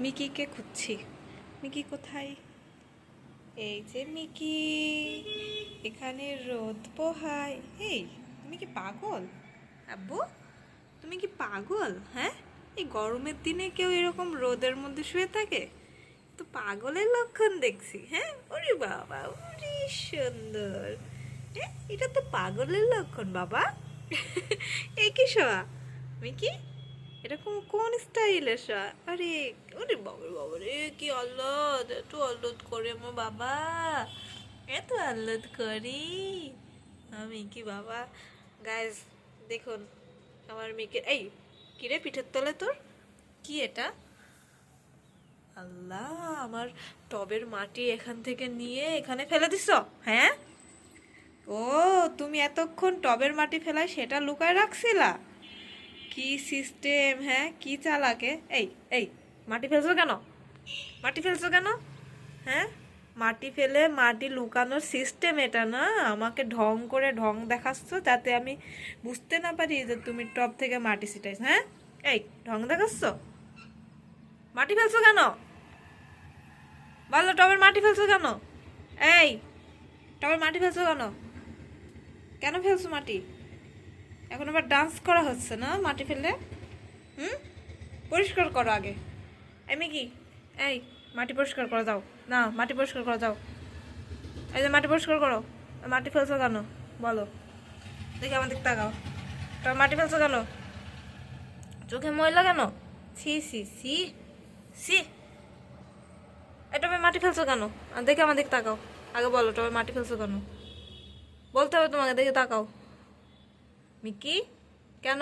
মিকিকে খুঁজছি। মিকি কোথায়? এই যে মিকি, এখানে রোদ পোহায়। এই, তুমি কি পাগল আব্বু? তুমি কি পাগল? হ্যাঁ, এই গরমের দিনে কেউ এরকম রোদের মধ্যে শুয়ে থাকে? তো পাগলের লক্ষণ দেখছি। হ্যাঁ, ওরে বাবা, ওরে সুন্দর। হ্যাঁ, এটা তো পাগলের লক্ষণ বাবা। এই কি শোয়া মিকি? এরকম কোন স্টাইলে শোয়া? আরে, ওরে বাবার বাবারে, কি আল্লাদ, এত আল্লাদ করে আমার বাবা, এত আল্লাদ করি আমি কি বাবা। গাইজ দেখুন আমার মেয়েকে। এই কিরে পিঠের তলে তোর কি এটা? আল্লাহ, আমার টবের মাটি এখান থেকে নিয়ে এখানে ফেলে দিছ? হ্যাঁ, ও তুমি এতক্ষণ টবের মাটি ফেলায় সেটা লুকায় রাখছিলা? কি সিস্টেম! হ্যাঁ, কি চালাকে! এই এই, মাটি ফেলছো কেন? মাটি ফেলছো কেন? হ্যাঁ, মাটি ফেলে মাটি লুকানোর সিস্টেম এটা না। আমাকে ঢং করে ঢং দেখাচ্ছ যাতে আমি বুঝতে না পারি যে তুমি টব থেকে মাটি ছিটাইছ। হ্যাঁ, এই ঢং দেখাচ্ছ। মাটি ফেলছো কেন? বলো, টবের মাটি ফেলছো কেন? এই, টবের মাটি ফেলছো কেন? কেন ফেলছো মাটি? এখন আবার ডান্স করা হচ্ছে না মাটি ফেললে? হুম, পরিষ্কার করো আগে। আমি কি, এই মাটি পরিষ্কার করে যাও। না, মাটি পরিষ্কার করে যাও। এই যে মাটি পরিষ্কার করো। মাটি ফেলছো কেন বলো দেখি, আমার দিক তাকাও। তবে মাটি ফেলছো কেন? চোখে ময়লা কেন? ছি ছি ছি ছি। এটা মাটি ফেলছো কেন? দেখে আমার দিক তাকাও। আগে বলো, তবে মাটি ফেলছো কেন? বলতে হবে তোমাকে, দেখে তাকাও। মিকি, কেন?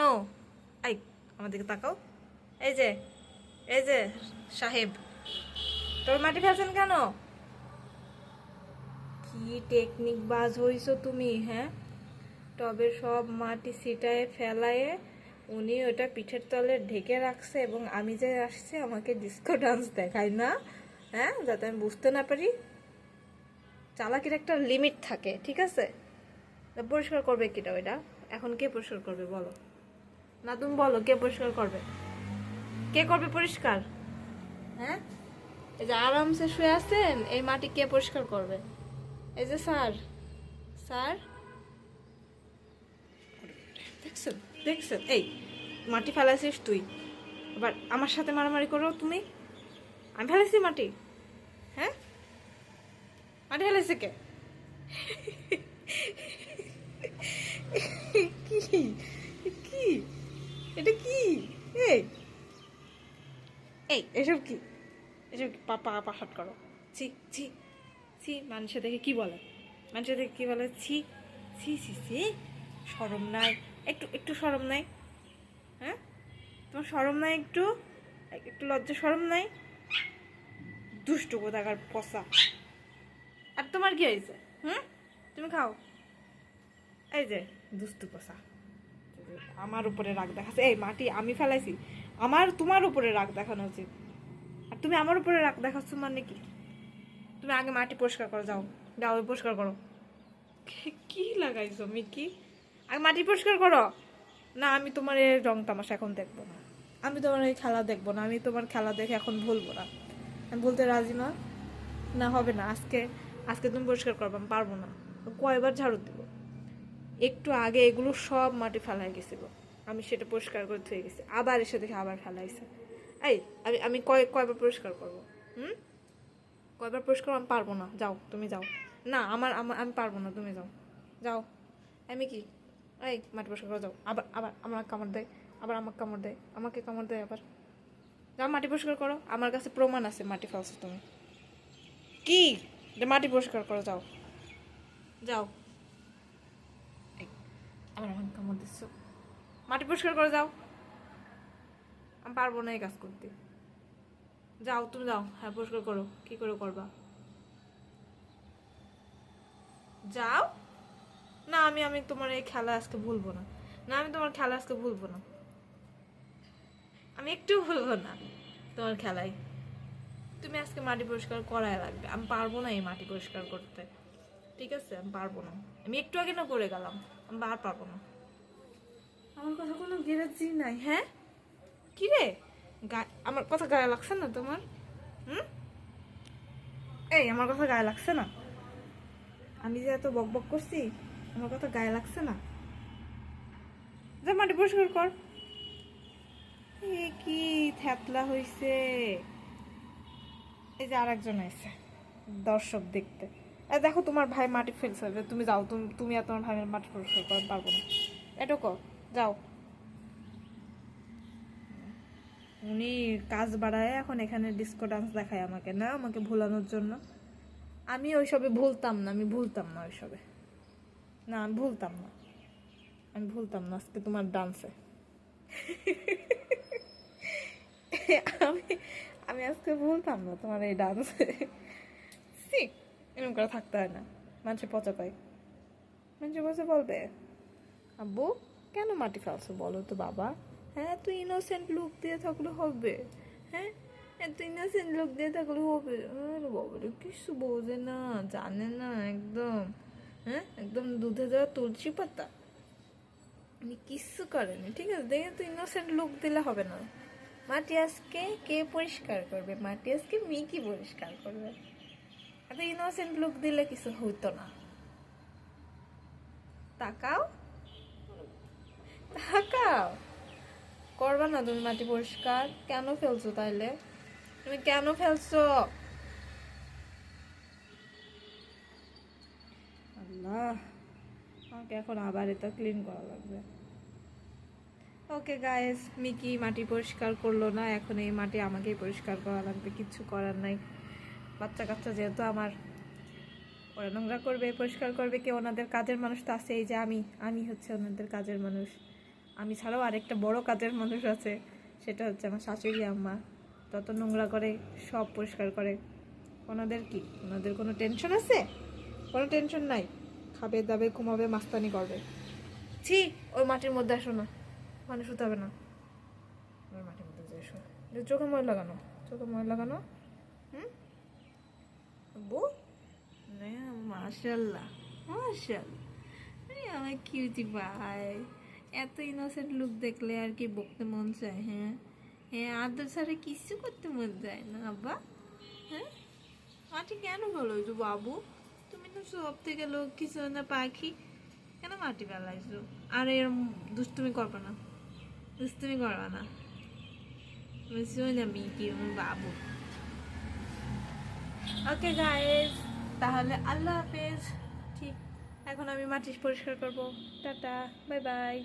এই, আমার দিকে তাকাও। এই যে, এই যে সাহেব, তবে মাটি ফেলছেন কেন? কি টেকনিক বাজ হইছো তুমি! হ্যাঁ, টবের সব মাটি ছিটায় ফেলায়ে উনি ওটা পিঠের তলে ঢেকে রাখছে এবং আমি যে আসছে আমাকে ডিস্কো ডান্স দেখায় না। হ্যাঁ, যাতে আমি বুঝতে না পারি। চালাকির একটা লিমিট থাকে, ঠিক আছে? পরিষ্কার করবে কিটা ওইটা? এখন কে পরিষ্কার করবে বলো? না, তুমি বলো কে পরিষ্কার করবে? কে করবে পরিষ্কার? হ্যাঁ, এই যে আরামসে শুয়ে আছেন, এই মাটি কে পরিষ্কার করবে? এই যে স্যার, স্যার, দেখছেন? দেখছেন? এই মাটি ফেলাইছিস তুই, এবার আমার সাথে মারামারি করো তুমি। আমি ফেলাইছি মাটি? হ্যাঁ, মাটি ফেলাইছে কে? কি, কি, এটা কি? এই এই, এসব কি? এসব কি? পা পাশাট করো। ছি ছি ছি, মানুষে দেখে কি বলে? মানুষে দেখে কি বলে? ছি ছি ছি ছি। শরম নাই? একটু একটু শরম নাই? হ্যাঁ, তোমার শরম নাই একটু? একটু লজ্জা শরম নাই? দুষ্টু কোথাকার পচা। আর তোমার কি হয়েছে? হুম, তুমি খাও। এই যে দুষ্টু পচা, আমার উপরে রাগ দেখাচ্ছে। এই মাটি আমি ফেলাইছি, আমার তোমার উপরে রাগ দেখানো উচিত। আর তুমি আমার উপরে রাগ দেখাচ্ছ মানে কি? তুমি আগে মাটি পরিষ্কার করো, যাও যাও, পরিষ্কার করো। কি লাগাইছো মিকি? আগে মাটি পরিষ্কার করো। না, আমি তোমার এই রং তামাশা এখন দেখবো না। আমি তোমার এই খেলা দেখবো না। আমি তোমার খেলা দেখে এখন ভুলবো না। আমি বলতে রাজি না। না, হবে না আজকে। আজকে তুমি পরিষ্কার করবো, আমি পারবো না। কয়বার ঝাড়ু দিব? একটু আগে এগুলো সব মাটি ফেলাই গেছিল, আমি সেটা পরিষ্কার করে ধুয়ে গেছি, আবার এসে দেখে আবার ফেলাইছে। এই, আমি আমি কয়বার পরিষ্কার করবো? হুম, কয়বার পরিষ্কার? আমি পারবো না, যাও তুমি যাও। না, আমি পারবো না, তুমি যাও। যাও। আমি কি, এই মাটি পরিষ্কার করে যাও। আবার আবার আমার কামড় দেয়, আবার আমাকে কামড় দেয়, আমাকে কামড় দেয় আবার। যাও মাটি পরিষ্কার করো, আমার কাছে প্রমাণ আছে মাটি ফেলছো তুমি। কি, মাটি পরিষ্কার করো, যাও যাও। আবার আমাকে কামড় দিচ্ছ। মাটি পরিষ্কার করে যাও। আমি পারবো না এই কাজ করতে। যাও তুমি যাও। হ্যাঁ, পরিষ্কার করো। কি করে করবা? যাও। না, আমি আমি তোমার এই খেলা আজকে ভুলবো না। না, আমি তোমার খেলা আজকে ভুলবো না। আমি একটু ভুলবো না তোমার খেলায়। তুমি আজকে মাটি পরিষ্কার করাই লাগবে। আমি পারবো না এই মাটি পরিষ্কার করতে, ঠিক আছে? আমি পারবো না। আমি একটু আগে না করে গেলাম, আমি আর পারবো না। আমার কথা কোনো গ্যারান্টি নাই। হ্যাঁ, কি রে, আমার কথা গায়ে লাগছে না তোমার? হুম? এই আমার কথা গায়ে লাগছে না? আমি যে এত বক বক করছি, আমার কথা গায়ে লাগছে না? যা মাটি পরিষ্কার কর। এ কি থ্যাতলা হইছে! এই যে আরেকজন আছে দর্শক দেখতে। দেখো তোমার ভাই মাটি ফেলছে, তুমি যাও, তুমি আর তোমার ভাই মাটি পরিষ্কার করতে পারবো না। এটুকু যাও। উনি কাজ বাড়ায় এখন এখানে ডিস্কো ডান্স দেখায় আমাকে, না আমাকে ভুলানোর জন্য। আমি ওইসবে ভুলতাম না, আমি ভুলতাম না ওইসবে। না আমি ভুলতাম না, আমি ভুলতাম না আজকে তোমার ডান্সে। আমি আমি আজকে ভুলতাম না তোমার এই ডান্সে। সি, এরকম করে থাকতে হয় না, মানুষে পচা পায়। মানুষে পচা বলবে আব্বু কেন মাটি ফেলছো বলো তো বাবা। হ্যাঁ তুই ইনোসেন্ট লুক দিয়ে থাকলে হবে? হ্যাঁ এত ইনোসেন্ট লুক দিয়ে থাকলে হবে? আরে বাবা রে, কিছু বোঝে না, জানে না একদম। হ্যাঁ একদম দুধে দেওয়া তুলসী পাতা, উনি কিচ্ছু করেনি। ঠিক আছে, দেখে তো ইনোসেন্ট লুক দিলে হবে না। মাটি আজকে কে পরিষ্কার করবে? মাটি আজকে মিকি পরিষ্কার করবে। এত ইনোসেন্ট লুক দিলে কিছু হইতো না। তাকাও, তাকাও। করবা না তুমি মাটি পরিষ্কার? কেন ফেলছো তাইলে? তুমি কেন ফেলছো? আল্লাহ, আমাকে এখন আবার এটা ক্লিন করা লাগবে। ওকে গাইস, মিকি মাটি পরিষ্কার করলো না, এখন এই মাটি আমাকেই পরিষ্কার করা লাগবে, কিচ্ছু করার নাই। বাচ্চা কাচ্চা যেহেতু আমার, ওরা নোংরা করবে, পরিষ্কার করবে কে? ওনাদের কাজের মানুষ তো আছে, এই যে আমি হচ্ছে ওনাদের কাজের মানুষ। আমি ছাড়াও আরেকটা বড় কাজের মানুষ আছে, সেটা হচ্ছে আমার শাশুড়ি আম্মা। যত নোংরা করে সব পরিষ্কার করে। ওনাদের কি, ওনাদের কোনো টেনশন আছে? কোনো টেনশন নাই, খাবে দাবে ঘুমাবে মাস্তানি করবে। ছি, ওই মাটির মধ্যে আসো না, মানে শুতে হবে না। ওই মাটির মধ্যে যে এসো, চোখে ময় লাগানো, চোখে ময় লাগানো। হুম বউ, মাশাল্লাহ মাশাল্লাহ, আরে আমার কিউটি ভাই। এত ইনোসেন্ট লুক দেখলে আর কি বকতে মন চায়? হ্যাঁ হ্যাঁ, আদর ছাড়া কিছু করতে মন যায় না আব্বা। হ্যাঁ মাটি কেন বলো তো বাবু? তুমি তো সব থেকে লক্ষ্মী সোনা পাখি, কেন মাটি বেলাইছো? আর এরম দুষ্টুমি করবে না, দুষ্টুমি করবে না। তুমি সোনা মিকি, আমার বাবু। ওকে গাইস, তাহলে আল্লাহ হাফেজ। ঠিক, এখন আমি মাটি পরিষ্কার করবো। Tata, bye bye.